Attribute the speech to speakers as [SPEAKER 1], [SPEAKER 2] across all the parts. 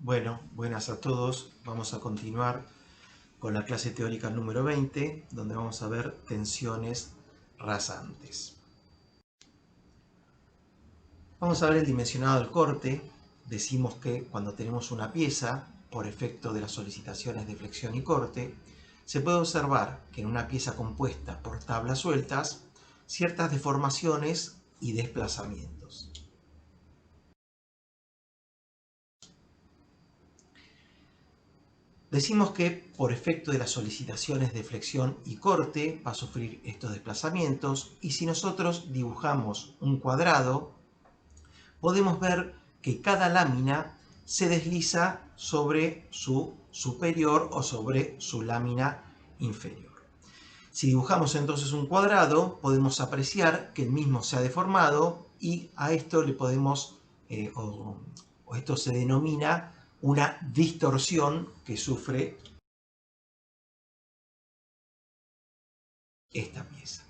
[SPEAKER 1] Bueno, buenas a todos. Vamos a continuar con la clase teórica número 20, donde vamos a ver tensiones rasantes. Vamos a ver el dimensionado del corte. Decimos que cuando tenemos una pieza, por efecto de las solicitaciones de flexión y corte, se puede observar que en una pieza compuesta por tablas sueltas, ciertas deformaciones y desplazamientos. Decimos que por efecto de las solicitaciones de flexión y corte va a sufrir estos desplazamientos, y si nosotros dibujamos un cuadrado, podemos ver que cada lámina se desliza sobre su superior o sobre su lámina inferior. Si dibujamos entonces un cuadrado, podemos apreciar que el mismo se ha deformado, y a esto le podemos, o esto se denomina una distorsión que sufre esta pieza.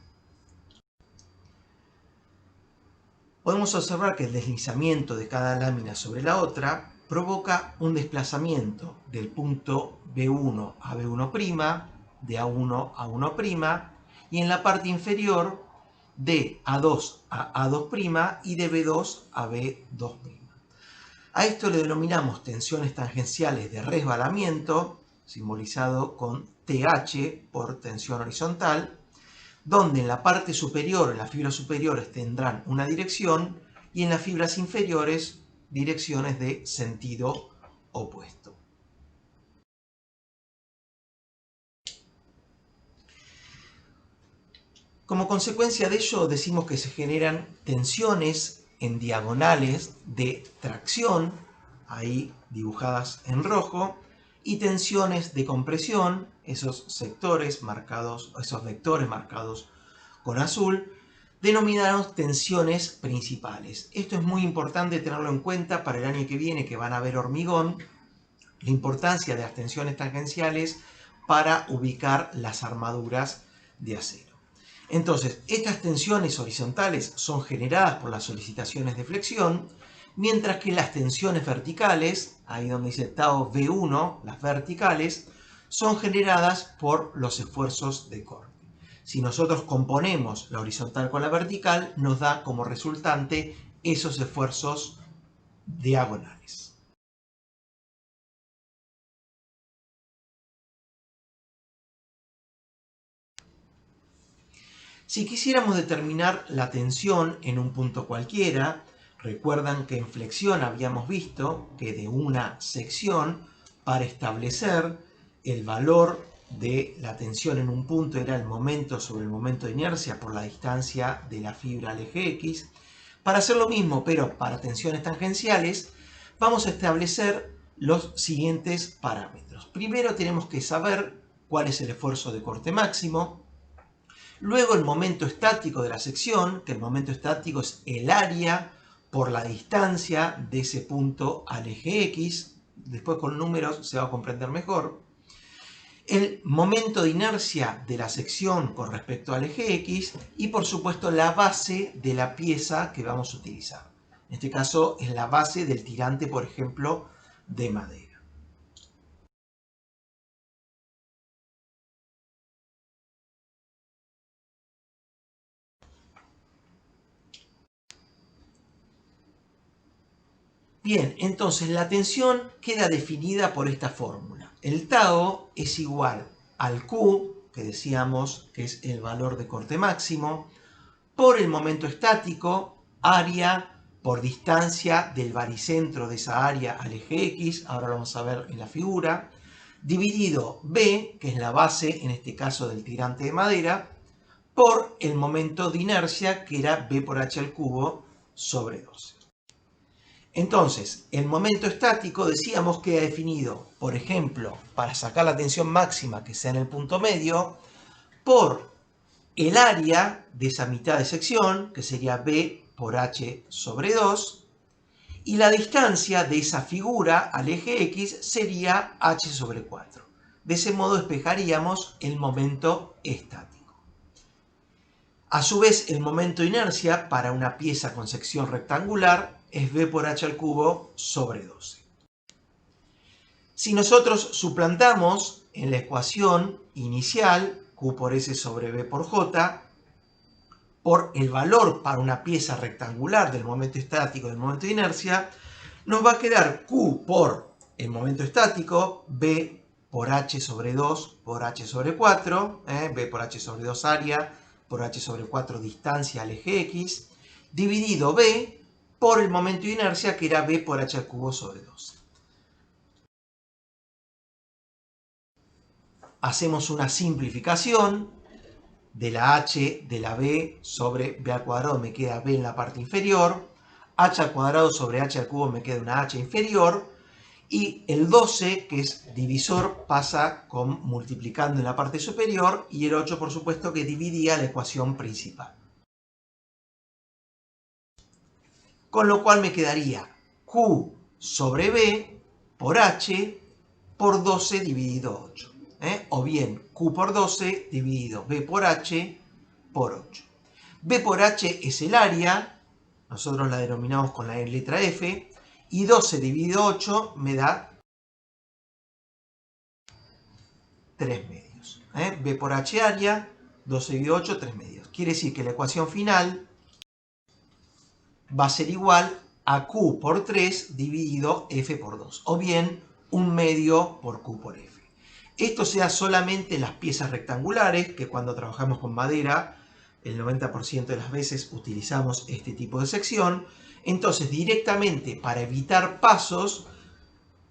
[SPEAKER 1] Podemos observar que el deslizamiento de cada lámina sobre la otra provoca un desplazamiento del punto B1 a B1', de A1 a 1', y en la parte inferior de A2 a A2' y de B2 a B2'. A esto le denominamos tensiones tangenciales de resbalamiento, simbolizado con TH por tensión horizontal, donde en la parte superior, en las fibras superiores, tendrán una dirección, y en las fibras inferiores direcciones de sentido opuesto. Como consecuencia de ello, decimos que se generan tensiones en diagonales de tracción, ahí dibujadas en rojo, y tensiones de compresión, esos sectores marcados, esos vectores marcados con azul, denominados tensiones principales. Esto es muy importante tenerlo en cuenta para el año que viene, que van a ver hormigón, la importancia de las tensiones tangenciales para ubicar las armaduras de acero. Entonces, estas tensiones horizontales son generadas por las solicitaciones de flexión, mientras que las tensiones verticales, ahí donde dice tau V1, las verticales, son generadas por los esfuerzos de corte. Si nosotros componemos la horizontal con la vertical, nos da como resultante esos esfuerzos diagonales. Si quisiéramos determinar la tensión en un punto cualquiera, recuerdan que en flexión habíamos visto que de una sección, para establecer el valor de la tensión en un punto, era el momento sobre el momento de inercia por la distancia de la fibra al eje X. Para hacer lo mismo, pero para tensiones tangenciales, vamos a establecer los siguientes parámetros. Primero tenemos que saber cuál es el esfuerzo de corte máximo. Luego el momento estático de la sección, que el momento estático es el área por la distancia de ese punto al eje X. Después con números se va a comprender mejor. El momento de inercia de la sección con respecto al eje X y, por supuesto, la base de la pieza que vamos a utilizar. En este caso es la base del tirante, por ejemplo, de madera. Bien, entonces la tensión queda definida por esta fórmula. El tau es igual al Q, que decíamos que es el valor de corte máximo, por el momento estático, área por distancia del baricentro de esa área al eje X, ahora lo vamos a ver en la figura, dividido B, que es la base, en este caso del tirante de madera, por el momento de inercia, que era B por H al cubo sobre 12. Entonces, el momento estático decíamos que queda definido, por ejemplo, para sacar la tensión máxima que sea en el punto medio, por el área de esa mitad de sección, que sería B por H sobre 2, y la distancia de esa figura al eje X sería H sobre 4. De ese modo despejaríamos el momento estático. A su vez, el momento de inercia para una pieza con sección rectangular es B por H al cubo sobre 12. Si nosotros suplantamos en la ecuación inicial, Q por S sobre B por J, por el valor para una pieza rectangular del momento estático y del momento de inercia, nos va a quedar Q por el momento estático, B por H sobre 2 por H sobre 4, B por H sobre 2 área, por H sobre 4 distancia al eje X, dividido B por el momento de inercia, que era B por H al cubo sobre 2. Hacemos una simplificación de la H de la B sobre B al cuadrado, me queda B en la parte inferior, H al cuadrado sobre H al cubo me queda una H inferior, y el 12, que es divisor, pasa con multiplicando en la parte superior, y el 8, por supuesto, que dividía la ecuación principal. Con lo cual me quedaría Q sobre B por H por 12 dividido 8. O bien Q por 12 dividido B por H por 8. B por H es el área, nosotros la denominamos con la letra F, y 12 dividido 8 me da 3 medios. B por H área, 12 dividido 8, 3 medios. Quiere decir que la ecuación final va a ser igual a Q por 3 dividido F por 2. O bien 1 medio por Q por F. Esto sea solamente en las piezas rectangulares, que cuando trabajamos con madera, el 90% de las veces utilizamos este tipo de sección. Entonces, directamente, para evitar pasos,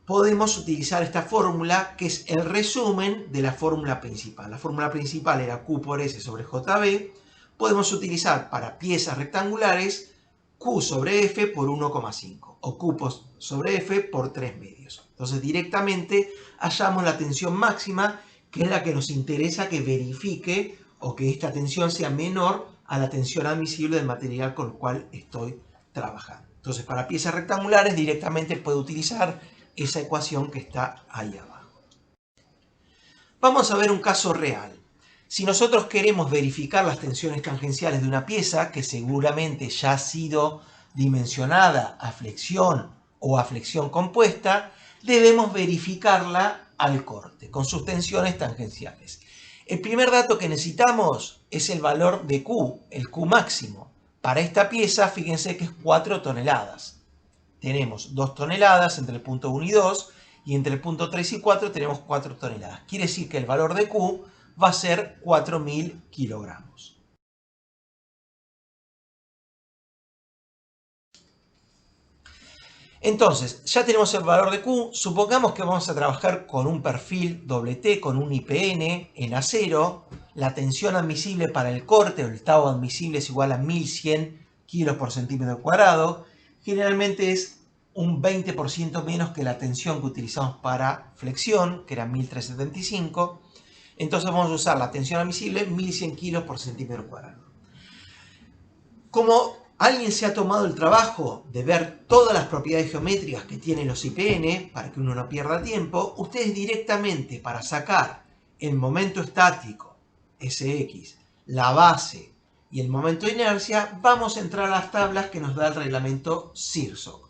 [SPEAKER 1] podemos utilizar esta fórmula, que es el resumen de la fórmula principal. La fórmula principal era Q por S sobre JB. Podemos utilizar para piezas rectangulares Q sobre F por 1,5 o Q sobre F por 3 medios. Entonces directamente hallamos la tensión máxima, que es la que nos interesa que verifique o que esta tensión sea menor a la tensión admisible del material con el cual estoy trabajando. Entonces para piezas rectangulares directamente puedo utilizar esa ecuación que está ahí abajo. Vamos a ver un caso real. Si nosotros queremos verificar las tensiones tangenciales de una pieza que seguramente ya ha sido dimensionada a flexión o a flexión compuesta, debemos verificarla al corte con sus tensiones tangenciales. El primer dato que necesitamos es el valor de Q, el Q máximo. Para esta pieza, fíjense que es 4 toneladas. Tenemos 2 toneladas entre el punto 1 y 2, y entre el punto 3 y 4 tenemos 4 toneladas. Quiere decir que el valor de Q va a ser 4.000 kilogramos. Entonces, ya tenemos el valor de Q. Supongamos que vamos a trabajar con un perfil T, con un IPN en acero. La tensión admisible para el corte, o el tau admisible, es igual a 1100 kilos por centímetro cuadrado. Generalmente es un 20% menos que la tensión que utilizamos para flexión, que era 1375. Entonces vamos a usar la tensión admisible 1100 kilos por centímetro cuadrado. Como alguien se ha tomado el trabajo de ver todas las propiedades geométricas que tienen los IPN, para que uno no pierda tiempo, ustedes directamente, para sacar el momento estático, Sx, la base y el momento de inercia, vamos a entrar a las tablas que nos da el reglamento SIRSOC,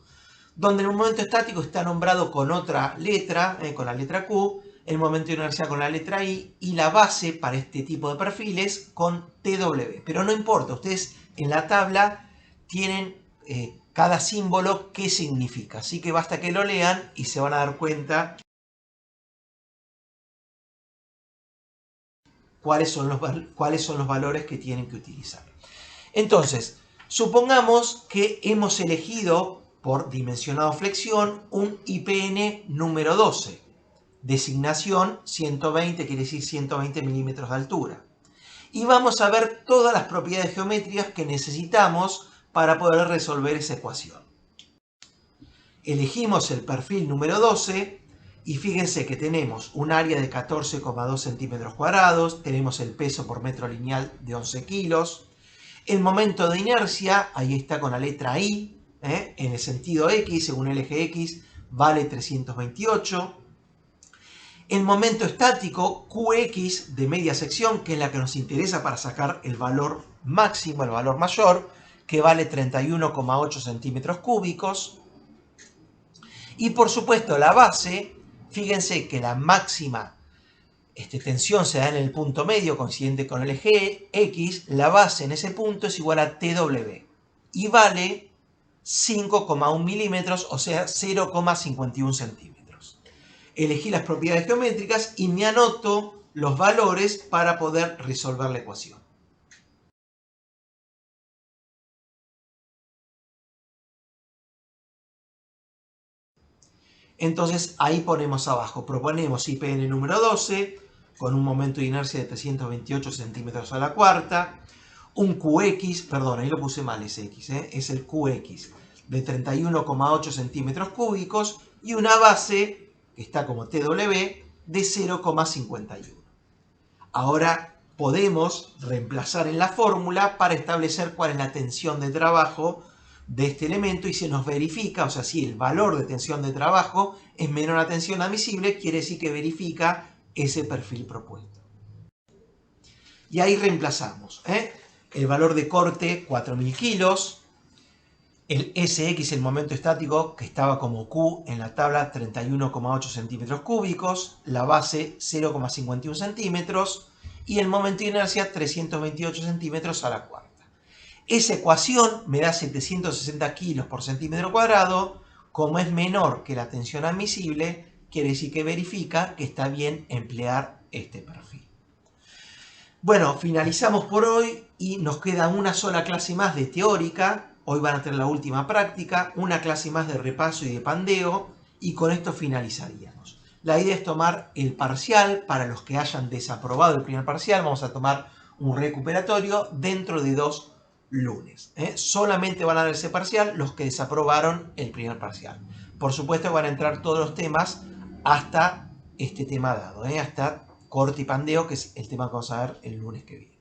[SPEAKER 1] donde el momento estático está nombrado con otra letra, con la letra Q, el momento de inercia con la letra I, y la base para este tipo de perfiles con TW. Pero no importa, ustedes en la tabla tienen cada símbolo qué significa, así que basta que lo lean y se van a dar cuenta cuáles son los valores que tienen que utilizar. Entonces, supongamos que hemos elegido por dimensionado flexión un IPN número 12, designación 120, quiere decir 120 milímetros de altura. Y vamos a ver todas las propiedades geométricas que necesitamos para poder resolver esa ecuación. Elegimos el perfil número 12 y fíjense que tenemos un área de 14,2 centímetros cuadrados, tenemos el peso por metro lineal de 11 kilos, el momento de inercia, ahí está con la letra I, en el sentido X, según el eje X, vale 328. El momento estático, Qx de media sección, que es la que nos interesa para sacar el valor máximo, el valor mayor, que vale 31,8 centímetros cúbicos. Y por supuesto la base, Fíjense que la máxima tensión se da en el punto medio coincidente con el eje X, la base en ese punto es igual a TW y vale 5,1 milímetros, o sea 0,51 centímetros. Elegí las propiedades geométricas y me anoto los valores para poder resolver la ecuación. Entonces ahí ponemos abajo, proponemos IPN número 12 con un momento de inercia de 328 centímetros a la cuarta, un QX, perdón, ahí lo puse mal ese X, es el QX de 31,8 centímetros cúbicos y una base que está como TW de 0,51. Ahora podemos reemplazar en la fórmula para establecer cuál es la tensión de trabajo de este elemento y se nos verifica, o sea, si el valor de tensión de trabajo es menor a la tensión admisible, quiere decir que verifica ese perfil propuesto. Y ahí reemplazamos, el valor de corte 4.000 kilos, el SX, el momento estático, que estaba como Q en la tabla, 31,8 centímetros cúbicos, la base 0,51 centímetros y el momento de inercia 328 centímetros a la cuarta. Esa ecuación me da 760 kilos por centímetro cuadrado. Como es menor que la tensión admisible, quiere decir que verifica que está bien emplear este perfil. Bueno, finalizamos por hoy y nos queda una sola clase más de teórica. Hoy van a tener la última práctica, una clase más de repaso y de pandeo y con esto finalizaríamos. La idea es tomar el parcial para los que hayan desaprobado el primer parcial. Vamos a tomar un recuperatorio dentro de 2 lunes. Solamente van a ver ese parcial los que desaprobaron el primer parcial. Por supuesto van a entrar todos los temas hasta este tema dado, hasta corte y pandeo, que es el tema que vamos a ver el lunes que viene.